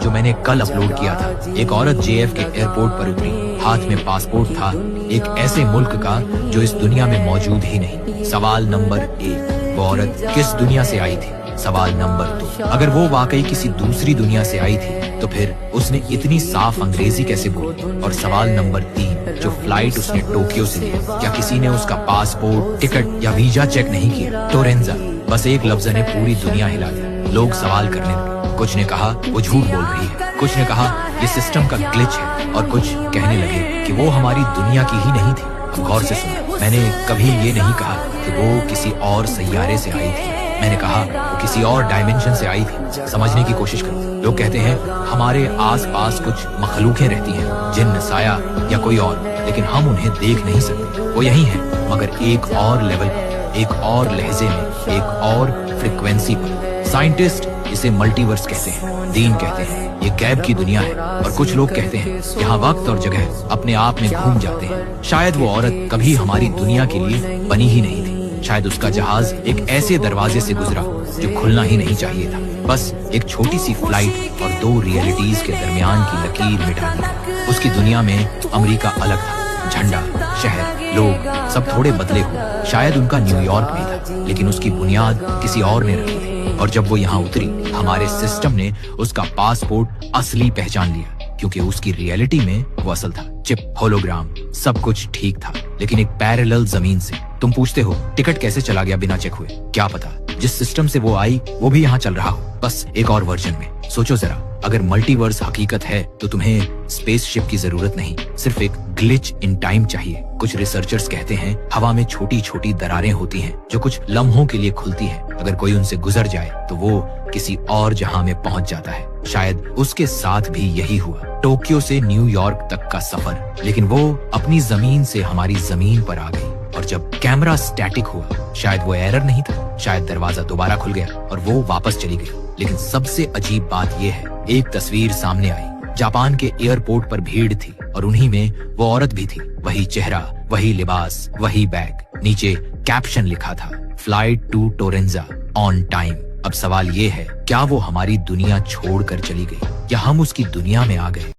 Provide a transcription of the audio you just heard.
जो मैंने कल अपलोड किया था। एक औरत JF के एयरपोर्ट पर उतरी, हाथ में पासपोर्ट था एक ऐसे मुल्क का जो इस दुनिया में मौजूद ही नहीं। सवाल नंबर 1, वो औरत किस दुनिया से आई थी? सवाल नंबर 2, अगर वो वाकई किसी दूसरी दुनिया से आई थी तो फिर उसने इतनी साफ अंग्रेजी कैसे बोली? और सवाल नंबर 3, जो फ्लाइट उसने टोक्यो से ली, क्या किसी ने उसका पासपोर्ट, टिकट या वीजा चेक नहीं किया? टोरेंजा, बस एक लफ्ज ने पूरी दुनिया हिला दी। लोग सवाल करने लगे। कुछ ने कहा वो झूठ बोल रही है, कुछ ने कहा ये सिस्टम का ग्लिच है, और कुछ कहने लगे कि वो हमारी दुनिया की ही नहीं थी। अब गौर से सुनो, मैंने कभी ये नहीं कहा कि वो किसी और सैयारे से आई थी। मैंने कहा वो किसी और डायमेंशन से आई थी। समझने की कोशिश करो। लोग कहते हैं हमारे आस पास कुछ मखलूकें रहती हैं, जिन्न, साया या कोई और, लेकिन हम उन्हें देख नहीं सकते। वो यही है, मगर एक और लेवल पर, एक और लहजे में, एक और फ्रिक्वेंसी पर। साइंटिस्ट इसे मल्टीवर्स कहते हैं, दीन कहते हैं ये गैब की दुनिया है, और कुछ लोग कहते हैं यहाँ वक्त और जगह अपने आप में घूम जाते हैं। शायद वो औरत कभी हमारी दुनिया के लिए बनी ही नहीं थी। शायद उसका जहाज एक ऐसे दरवाजे से गुजरा जो खुलना ही नहीं चाहिए था। बस एक छोटी सी फ्लाइट और 2 रियलिटीज के दरमियान की लकीर मिटा दी। उसकी दुनिया में अमेरिका अलग था, झंडा, शहर, लोग सब थोड़े बदले हुए। शायद उनका न्यूयॉर्क भी था, लेकिन उसकी बुनियाद किसी और ने रखी थी। और जब वो यहाँ उतरी, हमारे सिस्टम ने उसका पासपोर्ट असली पहचान लिया, क्योंकि उसकी रियलिटी में वो असल था। चिप, होलोग्राम, सब कुछ ठीक था, लेकिन एक पैरेलल जमीन से। तुम पूछते हो टिकट कैसे चला गया बिना चेक हुए? क्या पता, जिस सिस्टम से वो आई वो भी यहाँ चल रहा हो, बस एक और वर्जन में। सोचो जरा, अगर मल्टीवर्स हकीकत है तो तुम्हें स्पेसशिप की जरूरत नहीं, सिर्फ एक ग्लिच इन टाइम चाहिए। कुछ रिसर्चर्स कहते हैं हवा में छोटी छोटी दरारें होती हैं जो कुछ लम्हों के लिए खुलती हैं। अगर कोई उनसे गुजर जाए तो वो किसी और जहां में पहुंच जाता है। शायद उसके साथ भी यही हुआ, टोक्यो से न्यूयॉर्क तक का सफर, लेकिन वो अपनी जमीन से हमारी जमीन पर आ गई। और जब कैमरा स्टैटिक हुआ, शायद वो एरर नहीं था, शायद दरवाजा दोबारा खुल गया और वो वापस चली गई। लेकिन सबसे अजीब बात यह है, एक तस्वीर सामने आई। जापान के एयरपोर्ट पर भीड़ थी और उन्हीं में वो औरत भी थी। वही चेहरा, वही लिबास, वही बैग। नीचे कैप्शन लिखा था, फ्लाइट टू टोरेंजा ऑन टाइम। अब सवाल ये है, क्या वो हमारी दुनिया छोड़कर चली गई या हम उसकी दुनिया में आ गए?